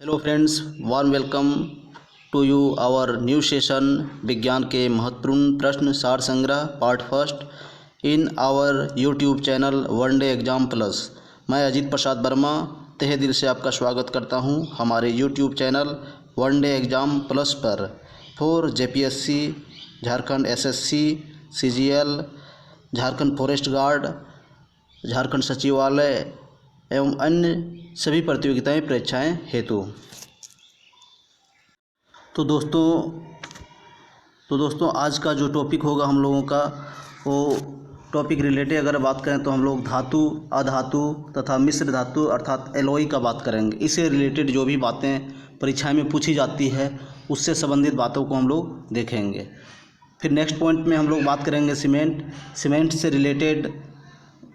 Hello friends, warm welcome to you our new session विज्ञान के महत्वपूर्ण प्रश्न सार संग्रह part first in our YouTube channel one day exam plus. मैं अजीत प्रसाद वर्मा तहे दिल से आपका स्वागत करता हूं हमारे YouTube channel one day exam plus पर for JPSC, Jharkhand SSC, CGL, Jharkhand forest guard, Jharkhand सचिवालय एवं अन्य सभी प्रतियोगिताएं परीक्षाएं हेतु। तो दोस्तों आज का जो टॉपिक होगा हम लोगों का वो टॉपिक रिलेटेड अगर बात करें तो हम लोग धातु, अधातु तथा मिश्र धातु अर्थात एलॉय का बात करेंगे। इससे रिलेटेड जो भी बातें परीक्षा में पूछी जाती है उससे संबंधित बातों को हम लोग देखेंगे। फिर नेक्स्ट पॉइंट में हम लोग बात करेंगे सीमेंट से रिलेटेड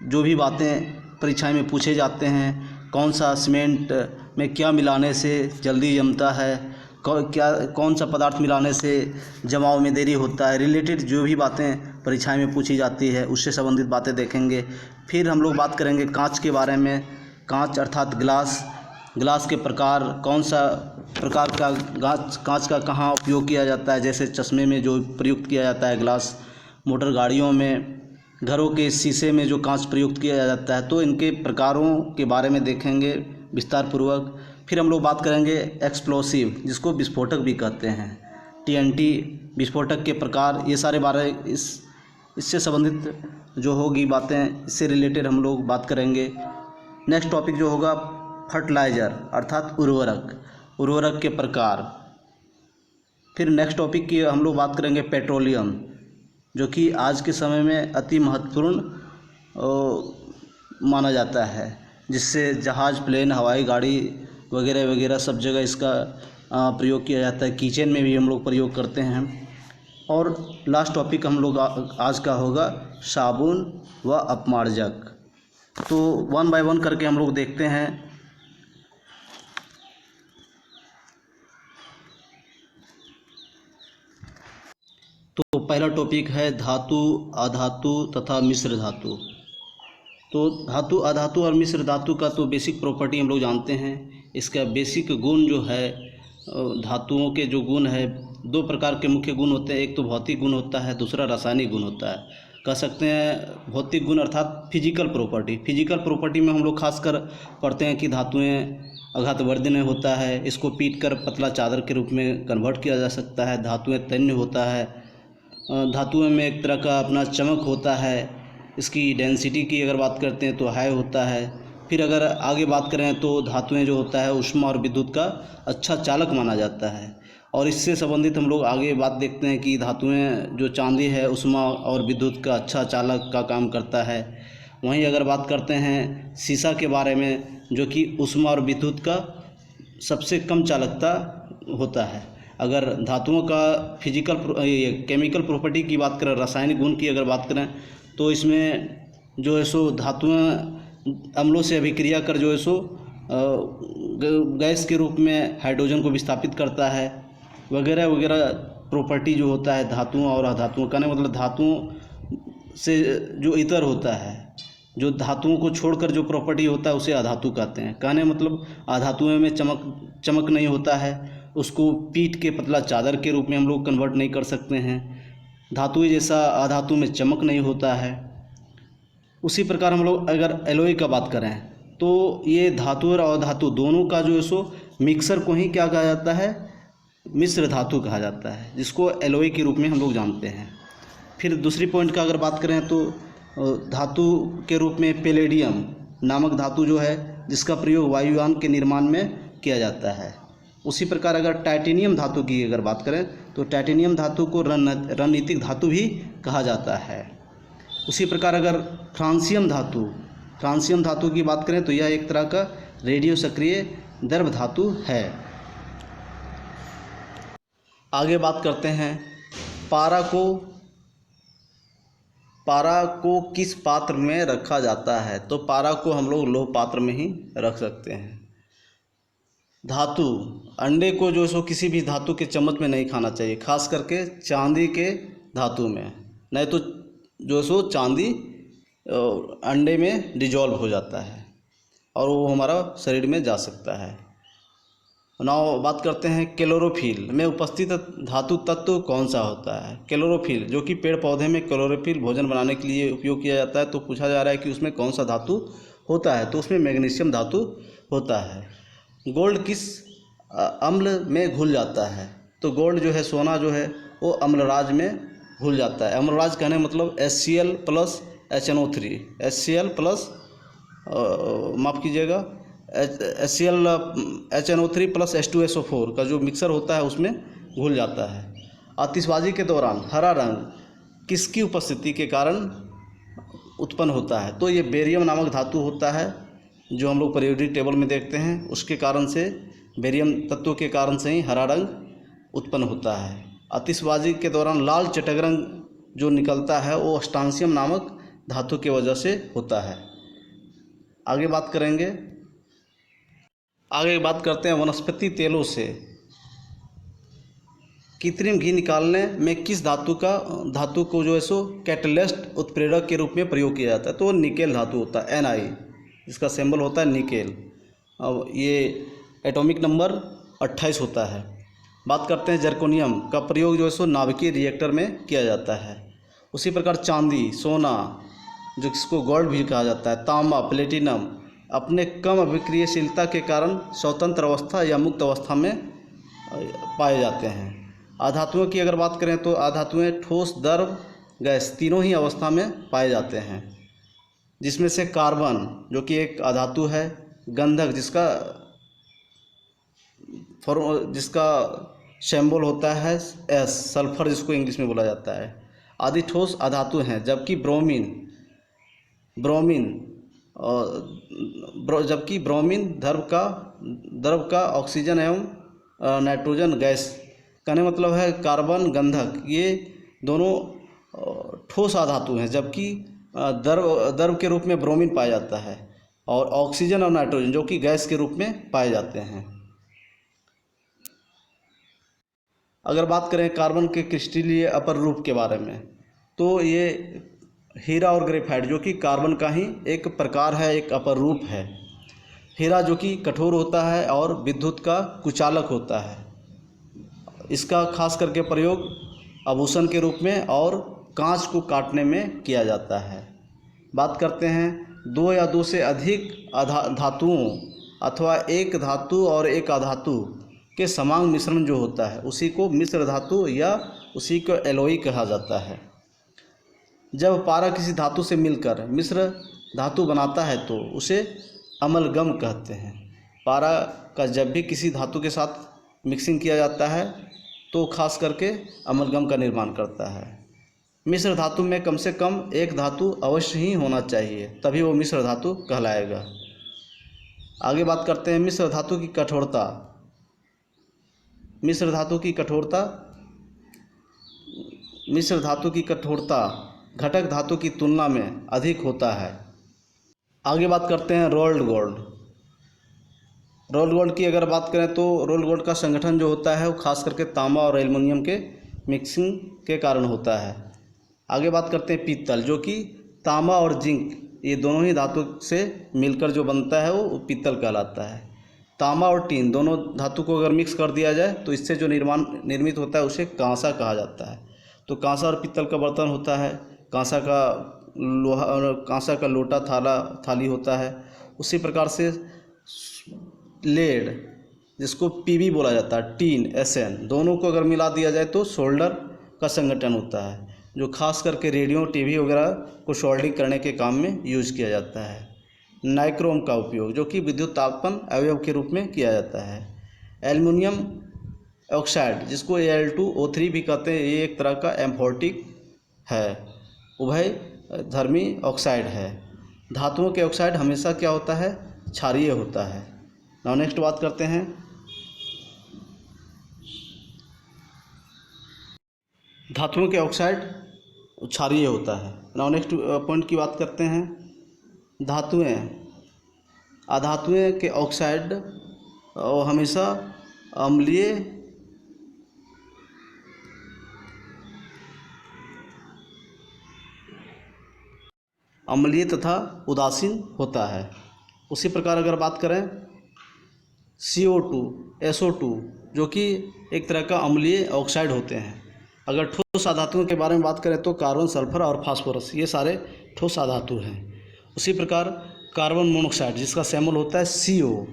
जो भी बातें परीक्षा में पूछे जाते हैं, कौन सा सीमेंट में क्या मिलाने से जल्दी जमता है, कौन सा पदार्थ मिलाने से जमाव में देरी होता है, रिलेटेड जो भी बातें परीक्षा में पूछी जाती है उससे संबंधित बातें देखेंगे। फिर हम लोग बात करेंगे कांच के बारे में। कांच अर्थात ग्लास के प्रकार, कौन सा प्रकार का कांच का कहाँ उपयोग किया जाता है, जैसे चश्मे में जो प्रयुक्त किया जाता है ग्लास, मोटर गाड़ियों में, घरों के शीशे में जो कांच प्रयुक्त किया जाता है। तो इनके प्रकारों के बारे में देखेंगे विस्तार पूर्वक। फिर हम लोग बात करेंगे एक्सप्लोसिव, जिसको विस्फोटक भी कहते हैं, टीएनटी विस्फोटक के प्रकार, ये सारे बारे इससे संबंधित जो होगी बातें, इससे रिलेटेड हम लोग बात करेंगे। नेक्स्ट टॉपिक जो होगा फर्टिलाइज़र अर्थात उर्वरक के प्रकार। फिर नेक्स्ट टॉपिक की हम लोग बात करेंगे पेट्रोलियम, जो कि आज के समय में अति महत्वपूर्ण माना जाता है, जिससे जहाज़, प्लेन, हवाई गाड़ी वगैरह वगैरह सब जगह इसका प्रयोग किया जाता है। किचन में भी हम लोग प्रयोग करते हैं। और लास्ट टॉपिक हम लोग आज का होगा साबुन व अपमार्जक। तो वन बाय वन करके हम लोग देखते हैं। तो पहला टॉपिक है धातु, अधातु तथा मिश्र धातु। तो धातु, अधातु और मिश्र धातु का तो बेसिक प्रॉपर्टी हम लोग जानते हैं। इसका बेसिक गुण जो है, धातुओं के जो गुण है, दो प्रकार के मुख्य गुण होते हैं। एक तो भौतिक गुण होता है, दूसरा रासायनिक गुण होता है। कह सकते हैं भौतिक गुण अर्थात फिजिकल प्रॉपर्टी में हम लोग खासकर पढ़ते हैं कि धातुएं आघातवर्धन होता है, इसको पीट कर पतला चादर के रूप में कन्वर्ट किया जा सकता है। धातुएं तन्य होता है, धातुओं में एक तरह का अपना चमक होता है। इसकी डेंसिटी की अगर बात करते हैं तो हाई होता है। फिर अगर आगे बात करें तो धातुएं जो होता है ऊष्मा और विद्युत का अच्छा चालक माना जाता है। और इससे संबंधित हम लोग आगे बात देखते हैं कि धातुएं जो चांदी है ऊष्मा और विद्युत का अच्छा चालक का काम करता है। वहीं अगर बात करते हैं सीसा के बारे में, जो कि ऊष्मा और विद्युत का सबसे कम चालकता होता है। अगर धातुओं का केमिकल प्रॉपर्टी की बात करें, रासायनिक गुण की अगर बात करें, तो इसमें जो है सो धातुएं अम्लों से अभिक्रिया कर जो है सो गैस के रूप में हाइड्रोजन को विस्थापित करता है, वगैरह वगैरह प्रॉपर्टी जो होता है धातुओं और अधातुओं का। मतलब धातुओं से जो इतर होता है, जो धातुओं को छोड़कर जो प्रॉपर्टी होता है उसे अधातु कहते हैं। कहने मतलब अधातुओं में चमक नहीं होता है, उसको पीट के पतला चादर के रूप में हम लोग कन्वर्ट नहीं कर सकते हैं। धातु जैसा अधातु में चमक नहीं होता है। उसी प्रकार हम लोग अगर एलॉय का बात करें तो ये धातु और अधातु दोनों का जो है सो मिक्सर को ही क्या कहा जाता है, मिश्र धातु कहा जाता है, जिसको एलॉय के रूप में हम लोग जानते हैं। फिर दूसरी पॉइंट का अगर बात करें तो धातु के रूप में पैलेडियम नामक धातु जो है, जिसका प्रयोग वायुयान के निर्माण में किया जाता है। उसी प्रकार अगर टाइटेनियम धातु की अगर बात करें तो टाइटेनियम धातु को रणनीतिक धातु भी कहा जाता है। उसी प्रकार अगर फ्रांसियम धातु की बात करें तो यह एक तरह का रेडियो सक्रिय द्रव धातु है। आगे बात करते हैं पारा को किस पात्र में रखा जाता है। तो पारा को हम लोग लोह पात्र में ही रख सकते हैं। धातु, अंडे को जो सो किसी भी धातु के चम्मच में नहीं खाना चाहिए, खास करके चांदी के धातु में, नहीं तो जो सो चांदी अंडे में डिजॉल्व हो जाता है और वो हमारा शरीर में जा सकता है। नाउ बात करते हैं क्लोरोफिल में उपस्थित धातु तत्व कौन सा होता है। क्लोरोफिल जो कि पेड़ पौधे में क्लोरोफिल भोजन बनाने के लिए उपयोग किया जाता है, तो पूछा जा रहा है कि उसमें कौन सा धातु होता है, तो उसमें मैग्नीशियम धातु होता है। गोल्ड किस अम्ल में घुल जाता है, तो गोल्ड जो है, सोना जो है, वो अम्लराज में घुल जाता है। अम्लराज कहने मतलब HCl plus HNO3, HCl plus माफ़ कीजिएगा HCl HNO3 प्लस H2SO4 का जो मिक्सर होता है उसमें घुल जाता है। आतिशबाजी के दौरान हरा रंग किसकी उपस्थिति के कारण उत्पन्न होता है, तो ये बेरियम नामक धातु होता है जो हम लोग पीरियोडिक टेबल में देखते हैं, उसके कारण से, बेरियम तत्व के कारण से ही हरा रंग उत्पन्न होता है। आतिशबाजी के दौरान लाल चटक रंग जो निकलता है वो स्ट्रांसियम नामक धातु की वजह से होता है। आगे बात करते हैं वनस्पति तेलों से कृत्रिम घी निकालने में किस धातु को जो है सो कैटलिस्ट उत्प्रेरक के रूप में प्रयोग किया जाता है, तो वो निकेल धातु होता है, Na, इसका सिंबल होता है निकेल। अब ये एटॉमिक नंबर 28 होता है। बात करते हैं जर्कोनियम का प्रयोग जो है सो नाभिकीय रिएक्टर में किया जाता है। उसी प्रकार चांदी, सोना जो जिसको गोल्ड भी कहा जाता है, तांबा, प्लेटिनम अपने कम अभिक्रियशीलता के कारण स्वतंत्र अवस्था या मुक्त अवस्था में पाए जाते हैं। अधातुओं की अगर बात करें तो अधातुएं ठोस, द्रव, गैस तीनों ही अवस्था में पाए जाते हैं, जिसमें से कार्बन जो कि एक अधातु है, गंधक जिसका सिंबल होता है S, सल्फर जिसको इंग्लिश में बोला जाता है, आदि ठोस अधातु हैं, जबकि ब्रोमीन द्रव का ऑक्सीजन एवं नाइट्रोजन गैस, कहने मतलब है कार्बन, गंधक ये दोनों ठोस अधातु हैं, जबकि द्रव के रूप में ब्रोमीन पाया जाता है और ऑक्सीजन और नाइट्रोजन जो कि गैस के रूप में पाए जाते हैं। अगर बात करें कार्बन के क्रिस्टलीय अपर रूप के बारे में, तो ये हीरा और ग्रेफाइट जो कि कार्बन का ही एक प्रकार है, एक अपर रूप है। हीरा जो कि कठोर होता है और विद्युत का कुचालक होता है। इसका खास करके प्रयोग आभूषण के रूप में और कांच को काटने में किया जाता है। बात करते हैं दो या दो से अधिक धातुओं अथवा एक धातु और एक अधातु के समान मिश्रण जो होता है उसी को मिश्र धातु या उसी को एलॉय कहा जाता है। जब पारा किसी धातु से मिलकर मिश्र धातु बनाता है तो उसे अमलगम कहते हैं। पारा का जब भी किसी धातु के साथ मिक्सिंग किया जाता है तो खास करके अमलगम का निर्माण करता है। मिश्र धातु में कम से कम एक धातु अवश्य ही होना चाहिए, तभी वो मिश्र धातु कहलाएगा। आगे बात करते हैं मिश्र धातु की कठोरता। मिश्र धातु की कठोरता घटक धातु की तुलना में अधिक होता है। आगे बात करते हैं रोल्ड गोल्ड की अगर बात करें तो रोल्ड गोल्ड का संगठन जो होता है वो खास करके तांबा और एल्युमिनियम के मिक्सिंग के कारण होता है। आगे बात करते हैं पीतल, जो कि तांबा और जिंक ये दोनों ही धातु से मिलकर जो बनता है वो पीतल कहलाता है। तांबा और टीन दोनों धातु को अगर मिक्स कर दिया जाए तो इससे जो निर्मित होता है उसे कांसा कहा जाता है। तो कांसा और पीतल का बर्तन होता है, कांसा का लोटा, थाली होता है। उसी प्रकार से लेड जिसको पीबी बोला जाता है, टीन, SN दोनों को अगर मिला दिया जाए तो सोल्डर का संगठन होता है, जो खास करके रेडियो, टीवी वगैरह को सोल्डरिंग करने के काम में यूज किया जाता है। नाइक्रोम का उपयोग जो कि विद्युत तापन अवयव के रूप में किया जाता है। एल्युमिनियम ऑक्साइड जिसको Al2O3 भी कहते हैं, ये एक तरह का एम्फोर्टिक है, उभय धर्मी ऑक्साइड है। धातुओं के ऑक्साइड हमेशा क्या होता है, क्षारीय होता है। नाउ नेक्स्ट बात करते हैं धातुओं के ऑक्साइड क्षारीय होता है। नाउ नेक्स्ट पॉइंट की बात करते हैं अधातुएं के ऑक्साइड हमेशा अम्लीय तथा उदासीन होता है। उसी प्रकार अगर बात करें CO2, SO2 जो कि एक तरह का अम्लीय ऑक्साइड होते हैं। अगर ठोस आधातुओं के बारे में बात करें तो कार्बन, सल्फर और फास्फोरस ये सारे ठोस आधातु हैं। उसी प्रकार कार्बन मोनोऑक्साइड जिसका सैंपल होता है CO,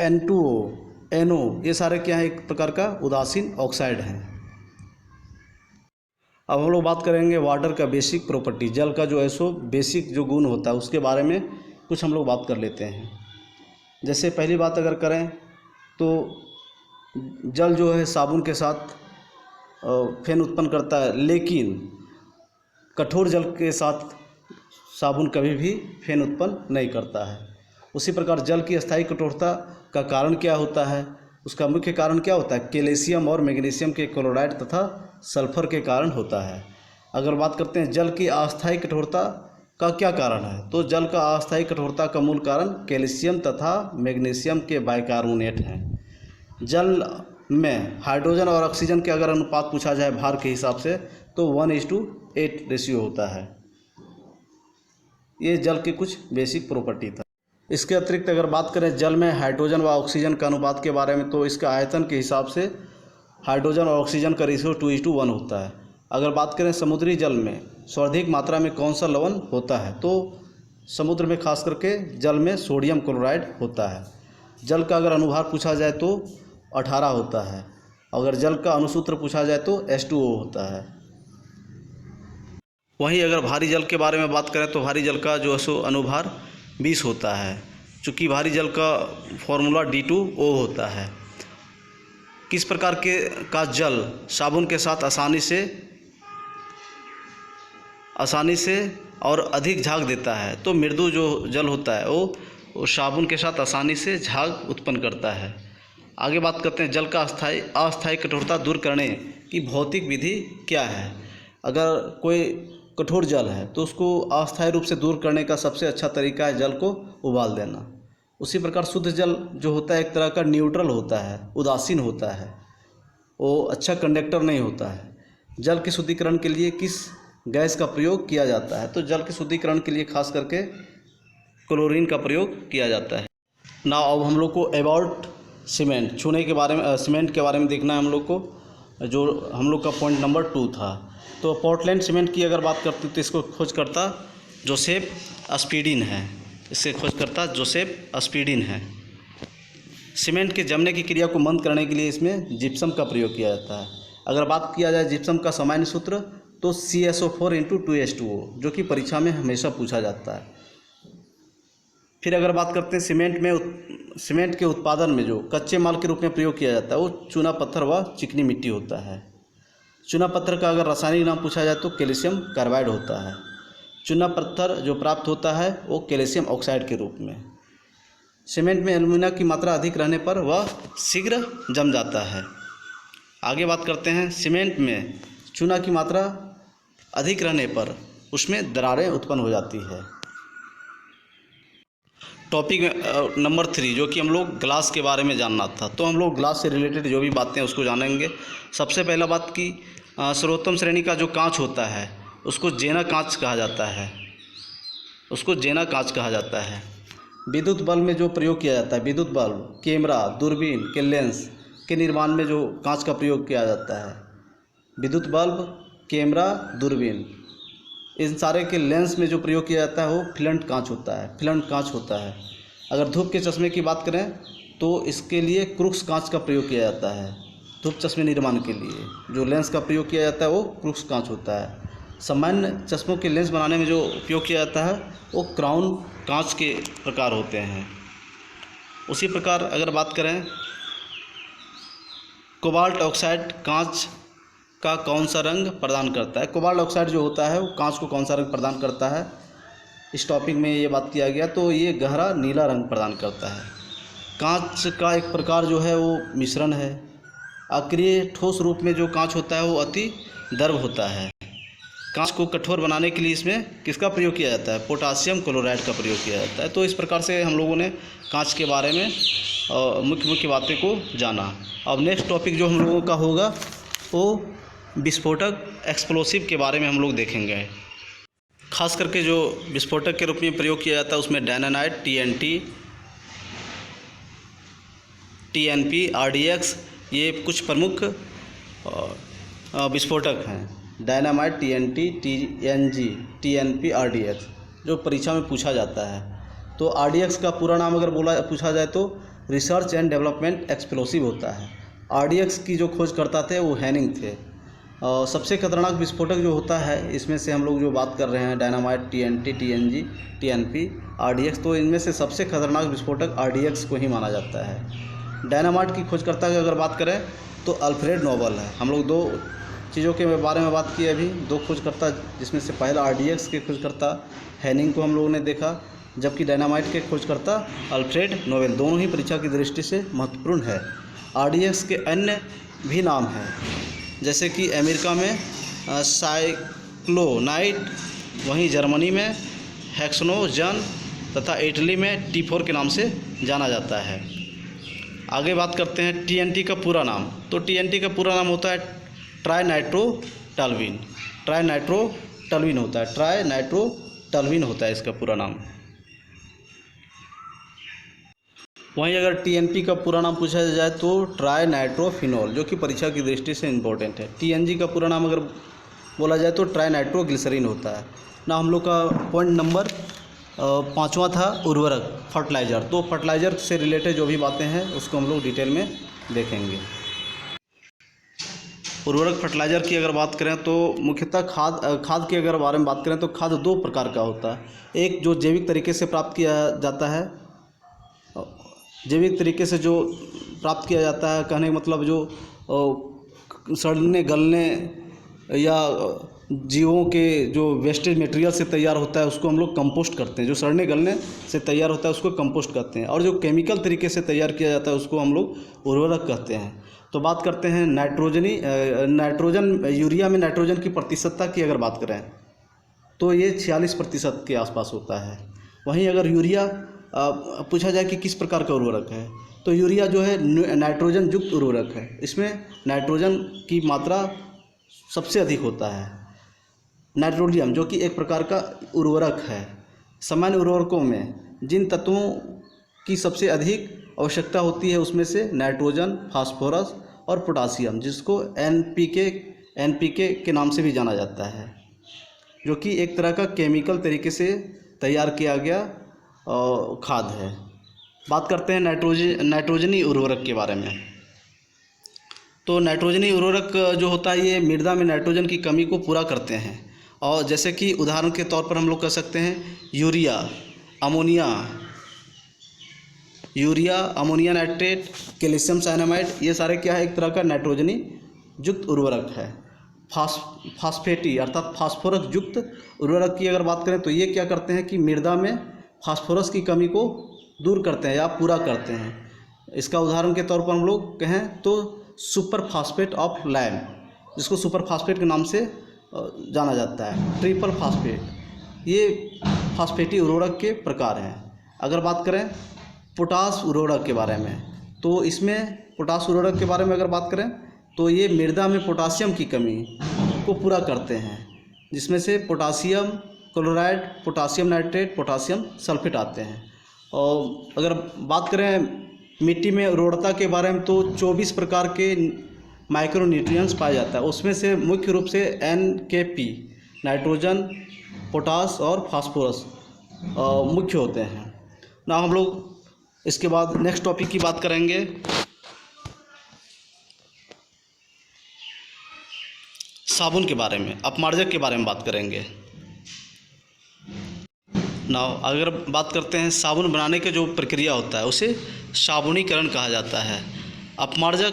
N2O, NO ये सारे क्या है, एक प्रकार का उदासीन ऑक्साइड हैं। अब हम लोग बात करेंगे वाटर का बेसिक प्रॉपर्टी, जल का जो ऐसो बेसिक जो गुण होता है उसके बारे में कुछ हम लोग बात कर लेते हैं। जैसे पहली बात अगर करें तो जल जो है साबुन के साथ फेन उत्पन्न करता है, लेकिन कठोर जल के साथ साबुन कभी भी फेन उत्पन्न नहीं करता है। उसी प्रकार जल की अस्थायी कठोरता का कारण क्या होता है, उसका मुख्य कारण क्या होता है, कैल्शियम और मैग्नीशियम के क्लोराइड तथा सल्फर के कारण होता है। अगर बात करते हैं जल की अस्थायी कठोरता का क्या कारण है, तो जल का अस्थायी कठोरता का मूल कारण कैल्शियम तथा मैग्नीशियम के बाइकार्बोनेट हैं। जल में हाइड्रोजन और ऑक्सीजन के अगर अनुपात पूछा जाए भार के हिसाब से तो 1:8 रेशियो होता है। ये जल की कुछ बेसिक प्रॉपर्टी था। इसके अतिरिक्त अगर बात करें जल में हाइड्रोजन व ऑक्सीजन का अनुपात के बारे में, तो इसका आयतन के हिसाब से हाइड्रोजन और ऑक्सीजन का रेशियो 2:1 होता है। अगर बात करें समुद्री जल में सर्वाधिक मात्रा में कौन सा लवण होता है, तो समुद्र में खास करके जल में सोडियम क्लोराइड होता है। जल का अगर अनुभार पूछा जाए तो 18 होता है। अगर जल का अणुसूत्र पूछा जाए तो H2O होता है। वहीं अगर भारी जल के बारे में बात करें तो भारी जल का जो है अनुभार 20 होता है। चूँकि भारी जल का फॉर्मूला D2O होता है। किस प्रकार के का जल साबुन के साथ आसानी से और अधिक झाग देता है, तो मृदु जो जल होता है वो साबुन के साथ आसानी से झाग उत्पन्न करता है। आगे बात करते हैं जल का अस्थायी कठोरता दूर करने की भौतिक विधि क्या है। अगर कोई कठोर जल है तो उसको अस्थायी रूप से दूर करने का सबसे अच्छा तरीका है जल को उबाल देना। उसी प्रकार शुद्ध जल जो होता है एक तरह का न्यूट्रल होता है, उदासीन होता है, वो अच्छा कंडक्टर नहीं होता है। जल के शुद्धिकरण के लिए किस गैस का प्रयोग किया जाता है, तो जल के शुद्धिकरण के लिए खास करके क्लोरीन का प्रयोग किया जाता है। ना अब हम लोग को अबाउट सीमेंट सीमेंट के बारे में देखना है हम लोग को, जो हम लोग का पॉइंट नंबर 2 था। तो पोर्टलैंड सीमेंट की अगर बात करते तो इसको खोजकर्ता जोसेफ अस्पीडिन है। सीमेंट के जमने की क्रिया को मंद करने के लिए इसमें जिप्सम का प्रयोग किया जाता है। अगर बात किया जाए जिप्सम का सामान्य सूत्र तो CSO4 × 2H2O, जो कि परीक्षा में हमेशा पूछा जाता है। फिर अगर बात करते हैं सीमेंट के उत्पादन में जो कच्चे माल के रूप में प्रयोग किया जाता है वो चूना पत्थर व चिकनी मिट्टी होता है। चूना पत्थर का अगर रासायनिक नाम पूछा जाए तो कैल्शियम कार्बाइड होता है। चूना पत्थर जो प्राप्त होता है वो कैल्शियम ऑक्साइड के रूप में। सीमेंट में एल्यूमिना की मात्रा अधिक रहने पर वह शीघ्र जम जाता है। आगे बात करते हैं सीमेंट में चूना की मात्रा अधिक रहने पर उसमें दरारें उत्पन्न हो जाती है। टॉपिक नंबर 3 जो कि हम लोग ग्लास के बारे में जानना था, तो हम लोग ग्लास से रिलेटेड जो भी बातें हैं उसको जानेंगे। सबसे पहला बात कि सर्वोत्तम श्रेणी का जो कांच होता है उसको जेना कांच कहा जाता है। विद्युत बल्ब में जो प्रयोग किया जाता है, विद्युत बल्ब, कैमरा, दूरबीन के लेंस के निर्माण में जो कांच का प्रयोग किया जाता है, विद्युत बल्ब, कैमरा, दूरबीन, इन सारे के लेंस में जो प्रयोग किया जाता है वो फिलेंट कांच होता है। अगर धूप के चश्मे की बात करें तो इसके लिए क्रूक्स कांच का प्रयोग किया जाता है। धूप चश्मे निर्माण के लिए जो लेंस का प्रयोग किया जाता है वो क्रूक्स कांच होता है। सामान्य चश्मों के लेंस बनाने में जो उपयोग किया जाता है वो क्राउन कांच के प्रकार होते हैं। उसी प्रकार अगर बात करें कोबाल्ट ऑक्साइड कांच का कौन सा रंग प्रदान करता है। कोबाल्ट ऑक्साइड जो होता है वो कांच को कौन सा रंग प्रदान करता है, इस टॉपिक में ये बात किया गया, तो ये गहरा नीला रंग प्रदान करता है। कांच का एक प्रकार जो है वो मिश्रण है। अक्रिय ठोस रूप में जो कांच होता है वो अति दर्भ होता है। कांच को कठोर बनाने के लिए इसमें किसका प्रयोग किया जाता है, पोटासियम क्लोराइड का प्रयोग किया जाता है। तो इस प्रकार से हम लोगों ने कांच के बारे में मुख्य बातें को जाना। अब नेक्स्ट टॉपिक जो हम लोगों का होगा वो विस्फोटक एक्सप्लोसिव के बारे में हम लोग देखेंगे। खास करके जो विस्फोटक के रूप में प्रयोग किया जाता है उसमें डायनामाइट, TNT, TNP, RDX, ये कुछ प्रमुख विस्फोटक हैं। Dynamite, TNT, TNG, TNP, RDX जो परीक्षा में पूछा जाता है। तो RDX का पूरा नाम अगर पूछा जाए तो रिसर्च एंड डेवलपमेंट एक्सप्लोसिव होता है। RDX की जो खोज करता थे वो हैनिंग थे। सबसे खतरनाक विस्फोटक जो होता है इसमें से हम लोग जो बात कर रहे हैं dynamite, TNT, TNG, TNP, RDX, तो इनमें से सबसे खतरनाक विस्फोटक RDX को ही माना जाता है। डायनामाइट की खोजकर्ता की अगर बात करें तो अल्फ्रेड नोबल है। हम लोग दो चीज़ों के बारे में बात की अभी, दो खोजकर्ता, जिसमें से पहला RDX के खोजकर्ता हैनिंग को हम लोगों ने देखा, जबकि डायनामाइट के खोजकर्ता अल्फ्रेड नोबेल। दोनों ही परीक्षा की दृष्टि से महत्वपूर्ण है। RDX के अन्य भी नाम हैं, जैसे कि अमेरिका में साइक्लोनाइट, वहीं जर्मनी में हेक्सोजन तथा इटली में T4 के नाम से जाना जाता है। आगे बात करते हैं TNT का पूरा नाम। तो TNT का पूरा नाम होता है ट्राइनाइट्रोटल्विन। ट्राइनाइट्रोटल्विन होता है, ट्राइनाइट्रोटल्विन होता है इसका पूरा नाम। वहीं अगर TNP का पूरा नाम पूछा जाए तो ट्राइनाइट्रोफिनॉल, जो कि परीक्षा की दृष्टि से इम्पोर्टेंट है। TNG का पूरा नाम अगर बोला जाए तो ट्राइनाइट्रोग्लिसरीन होता है ना। हम लोग का पॉइंट नंबर 5वां था उर्वरक, फर्टिलाइज़र। तो फर्टिलाइज़र से रिलेटेड जो भी बातें हैं उसको हम लोग डिटेल में देखेंगे। उर्वरक फर्टिलाइज़र की अगर बात करें तो मुख्यतः खाद के अगर बारे में बात करें तो खाद दो प्रकार का होता है। एक जो जैविक तरीके से प्राप्त किया जाता है, जैविक तरीके से जो प्राप्त किया जाता है, कहने का मतलब जो सड़ने गलने या जीवों के जो वेस्टेज मटेरियल से तैयार होता है उसको हम लोग कंपोस्ट करते हैं। जो सड़ने गलने से तैयार होता है उसको कंपोस्ट करते हैं। और जो केमिकल तरीके से तैयार किया जाता है उसको हम लोग उर्वरक कहते हैं। तो बात करते हैं नाइट्रोजन, यूरिया में नाइट्रोजन की प्रतिशतता की अगर बात करें तो ये 46% के आसपास होता है। वहीं अगर यूरिया पूछा जाए कि किस प्रकार का उर्वरक है, तो यूरिया जो है नाइट्रोजन युक्त उर्वरक है। इसमें नाइट्रोजन की मात्रा सबसे अधिक होता है। नाइट्रोलियम जो कि एक प्रकार का उर्वरक है। सामान्य उर्वरकों में जिन तत्वों की सबसे अधिक आवश्यकता होती है उसमें से नाइट्रोजन, फास्फोरस और पोटासियम, जिसको NPK के नाम से भी जाना जाता है, जो कि एक तरह का केमिकल तरीके से तैयार किया गया खाद है। बात करते हैं नाइट्रोजनी उर्वरक के बारे में। तो नाइट्रोजनी उर्वरक जो होता है ये मृदा में नाइट्रोजन की कमी को पूरा करते हैं। और जैसे कि उदाहरण के तौर पर हम लोग कह सकते हैं urea, ammonia nitrate, calcium cyanamide, ये सारे क्या है, एक तरह का नाइट्रोजनी युक्त उर्वरक है। फास्फेटी अर्थात फास्फोरस युक्त उर्वरक की अगर बात करें तो ये क्या करते हैं कि मृदा में फास्फोरस की कमी को दूर करते हैं या पूरा करते हैं। इसका उदाहरण के तौर पर हम लोग कहें तो सुपर फास्फेट ऑफ लाइम, जिसको सुपर फास्फेट के नाम से जाना जाता है, ट्रिपल फास्फेट, ये फास्फेटी उर्वरक के प्रकार हैं। अगर बात करें पोटास उर्वरक के बारे में तो इसमें पोटास उर्वरक के बारे में अगर बात करें तो ये मृदा में पोटासियम की कमी को पूरा करते हैं, जिसमें से potassium chloride, potassium nitrate, potassium sulphate आते हैं। और अगर बात करें मिट्टी में उर्वरता के बारे में तो 24 प्रकार के माइक्रोन्यूट्रिएंट्स पाया जाता है। उसमें से मुख्य रूप से NKP, नाइट्रोजन, पोटास और फास्फोरस मुख्य होते हैं ना। हम लोग इसके बाद नेक्स्ट टॉपिक की बात करेंगे, साबुन के बारे में, अपमार्जक के बारे में बात करेंगे। नाउ अगर बात करते हैं साबुन बनाने के जो प्रक्रिया होता है उसे साबुनीकरण कहा जाता है। अपमार्जक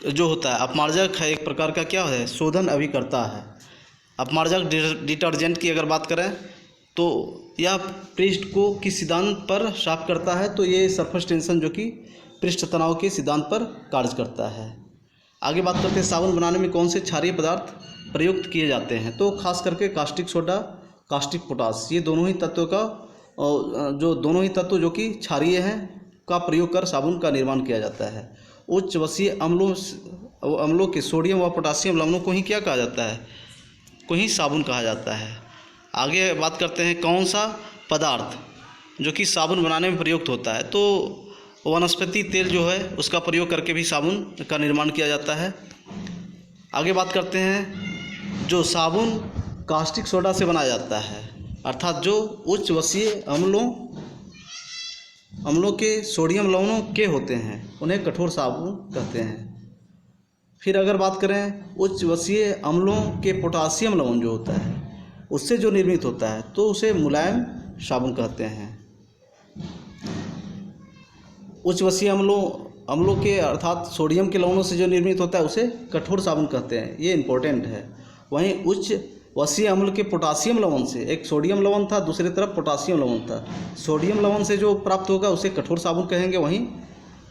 जो होता है, अपमार्जक है एक प्रकार का क्या है, शोधन अभिकर्ता है। अपमार्जक डिटर्जेंट की अगर बात करें तो यह पृष्ठ को किस सिद्धांत पर साफ करता है, तो ये सरफेस टेंशन जो कि पृष्ठ तनाव के सिद्धांत पर कार्य करता है। आगे बात करते हैं साबुन बनाने में कौन से क्षारीय पदार्थ प्रयुक्त किए जाते हैं, तो खास करके कास्टिक सोडा, कास्टिक पोटास, ये दोनों ही तत्वों जो कि क्षारीय हैं का प्रयोग कर साबुन का निर्माण किया जाता है। उच्च वसीय अम्लों के सोडियम व पोटासियम लवणों को ही क्या कहा जाता है, को ही साबुन कहा जाता है। आगे बात करते हैं कौन सा पदार्थ जो कि साबुन बनाने में प्रयुक्त होता है, तो वनस्पति तेल जो है उसका प्रयोग करके भी साबुन का निर्माण किया जाता है। आगे बात करते हैं, जो साबुन कास्टिक सोडा से बनाया जाता है, अर्थात जो उच्च वसीय अम्लों के सोडियम लवणों के होते हैं, उन्हें कठोर साबुन कहते हैं। फिर अगर बात करें उच्च वसीय अम्लों के पोटासियम लवण जो होता है उससे जो निर्मित होता है तो उसे मुलायम साबुन कहते हैं। उच्च वसीय अम्लों के अर्थात सोडियम के लवणों से जो निर्मित होता है उसे कठोर साबुन कहते हैं, ये इम्पोर्टेंट है। वहीं उच्च वसीय अम्ल के पोटासियम लवण से, एक सोडियम लवण था दूसरी तरफ पोटासियम लवण था, सोडियम लवण से जो प्राप्त होगा उसे कठोर साबुन कहेंगे, वहीं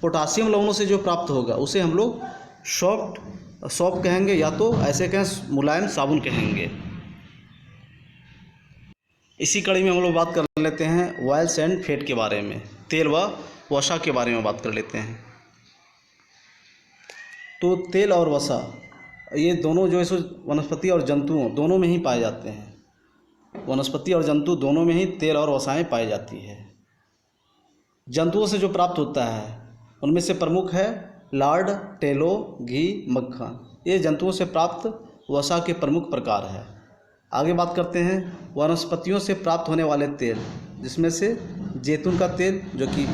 पोटासियम लवणों से जो प्राप्त होगा उसे हम लोग सॉफ्ट कहेंगे, या तो ऐसे कहें मुलायम साबुन कहेंगे। इसी कड़ी में हम लोग बात कर लेते हैं ऑयल्स एंड फैट के बारे में, तेल व वसा के बारे में बात कर लेते हैं। तो तेल और वसा ये दोनों जो है सो वनस्पति और जंतुओं दोनों में ही पाए जाते हैं। वनस्पति और जंतु दोनों में ही तेल और वसाएं पाई जाती है। जंतुओं से जो प्राप्त होता है उनमें से प्रमुख है लार्ड, टेलो, घी, मक्खन। ये जंतुओं से प्राप्त वसा के प्रमुख प्रकार है। आगे बात करते हैं वनस्पतियों से प्राप्त होने वाले तेल, जिसमें से जैतून का तेल जो कि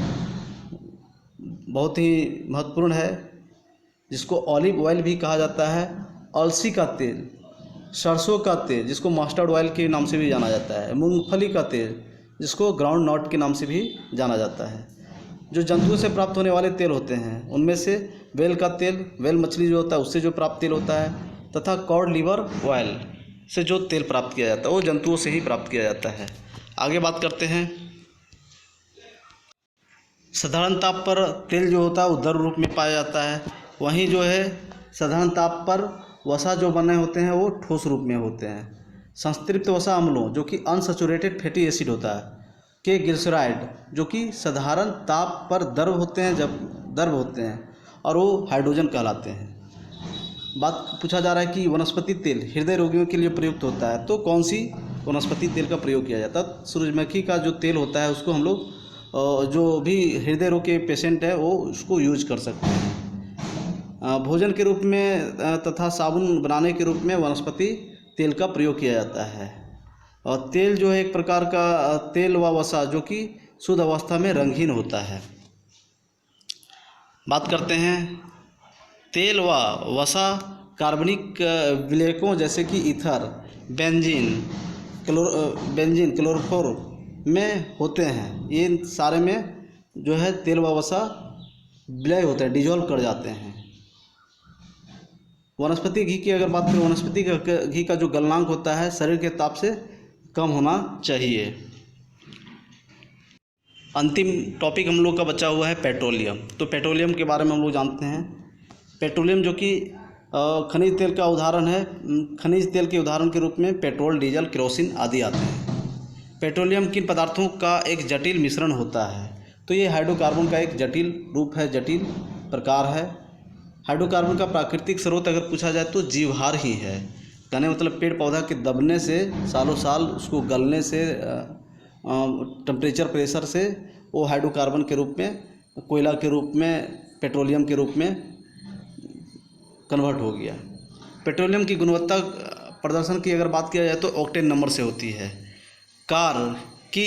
बहुत ही महत्वपूर्ण है, जिसको ऑलिव ऑयल भी कहा जाता है, अलसी का तेल, सरसों का तेल जिसको मस्टर्ड ऑयल के नाम से भी जाना जाता है, मूंगफली का तेल जिसको ग्राउंड नट के नाम से भी जाना जाता है। जो जंतुओं से प्राप्त होने वाले तेल होते हैं उनमें से व्हेल का तेल, व्हेल मछली जो होता है उससे जो प्राप्त तेल होता है, तथा कॉड लिवर ऑयल से जो तेल प्राप्त किया जाता है वो जंतुओं से ही प्राप्त किया जाता है। आगे बात करते हैं, साधारण ताप पर तेल जो होता है वो द्रव रूप में पाया जाता है, वहीं जो है साधारण ताप पर वसा जो बने होते हैं वो ठोस रूप में होते हैं। संतृप्त वसा अम्लों जो कि अनसैचुरेटेड फैटी एसिड होता है के ग्लिसराइड जो कि साधारण ताप पर द्रव होते हैं और वो हाइड्रोजन कहलाते हैं। बात पूछा जा रहा है कि वनस्पति तेल हृदय रोगियों के लिए प्रयुक्त होता है, तो कौन सी वनस्पति तेल का प्रयोग किया जाता है? सूरजमुखी का जो तेल होता है उसको हम लोग जो भी हृदय रोग के पेशेंट है वो उसको यूज कर सकते हैं। भोजन के रूप में तथा साबुन बनाने के रूप में वनस्पति तेल का प्रयोग किया जाता है। और तेल जो है एक प्रकार का तेल व वसा जो कि शुद्ध अवस्था में रंगहीन होता है। बात करते हैं तेल व वसा कार्बनिक विलेयकों जैसे कि ईथर, बेंजीन, क्लोरोफोर में होते हैं। ये सारे में जो है तेल व वसा विलय होते हैं, डिजॉल्व कर जाते हैं। वनस्पति घी की अगर बात करें, वनस्पति घी का जो गलनांक होता है शरीर के ताप से कम होना चाहिए। अंतिम टॉपिक हम लोग का बचा हुआ है पेट्रोलियम। तो पेट्रोलियम के बारे में हम लोग जानते हैं। पेट्रोलियम जो कि खनिज तेल का उदाहरण है, खनिज तेल के उदाहरण के रूप में पेट्रोल, डीजल, केरोसिन आदि आते हैं। पेट्रोलियम किन पदार्थों का एक जटिल मिश्रण होता है? तो ये हाइड्रोकार्बन का एक जटिल रूप है, जटिल प्रकार है। हाइड्रोकार्बन का प्राकृतिक स्रोत अगर पूछा जाए तो जीवहार ही है। कहने मतलब पेड़ पौधा के दबने से, सालों साल उसको गलने से, टेम्परेचर प्रेशर से वो हाइड्रोकार्बन के रूप में, कोयला के रूप में, पेट्रोलियम के रूप में कन्वर्ट हो गया। पेट्रोलियम की गुणवत्ता प्रदर्शन की अगर बात किया जाए तो ऑक्टेन नंबर से होती है। कार की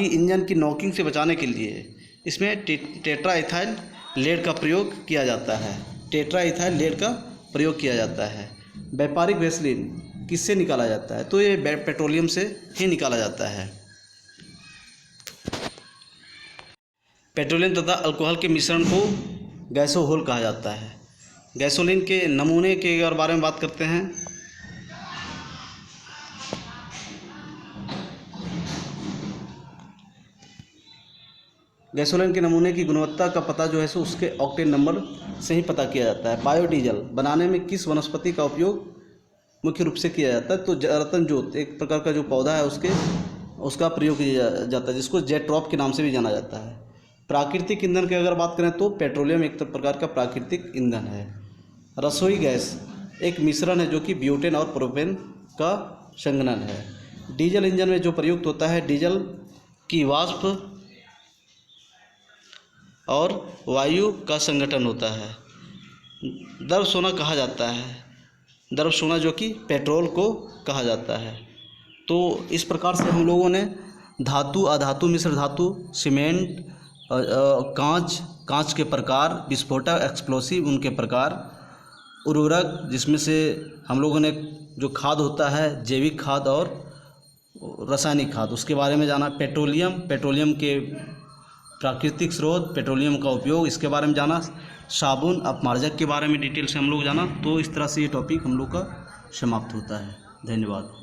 इंजन की नॉकिंग से बचाने के लिए इसमें टेट्रा इथाइल लेड का प्रयोग किया जाता है। टेट्रा इथाइल लेड का प्रयोग किया जाता है। व्यापारिक वैसलीन किससे निकाला जाता है? तो ये पेट्रोलियम से ही निकाला जाता है। पेट्रोलियम तथा अल्कोहल के मिश्रण को गैसोहोल कहा जाता है। गैसोलीन के नमूने के अगर बारे में बात करते हैं, गैसोलीन के नमूने की गुणवत्ता का पता जो है सो उसके ऑक्टेन नंबर से ही पता किया जाता है। बायोडीजल बनाने में किस वनस्पति का उपयोग मुख्य रूप से किया जाता है? तो रतनजोत एक प्रकार का जो पौधा है उसका प्रयोग किया जाता है, जिसको जेट्रॉप के नाम से भी जाना जाता है। प्राकृतिक ईंधन की अगर बात करें तो पेट्रोलियम एक प्रकार का प्राकृतिक ईंधन है। रसोई गैस एक मिश्रण है जो कि ब्यूटेन और प्रोपेन का संघनन है। डीजल इंजन में जो प्रयुक्त होता है, डीजल की वाष्प और वायु का संगठन होता है। द्रव सोना कहा जाता है, द्रव सोना जो कि पेट्रोल को कहा जाता है। तो इस प्रकार से हम लोगों ने धातु, अधातु, मिश्र धातु, सीमेंट, कांच के प्रकार, विस्फोटक, एक्सप्लोसिव उनके प्रकार, उर्वरक जिसमें से हम लोगों ने जो खाद होता है जैविक खाद और रासायनिक खाद उसके बारे में जाना, पेट्रोलियम के प्राकृतिक स्रोत, पेट्रोलियम का उपयोग इसके बारे में जाना, साबुन, अपमार्जक के बारे में डिटेल से हम लोग जाना। तो इस तरह से ये टॉपिक हम लोग का समाप्त होता है। धन्यवाद।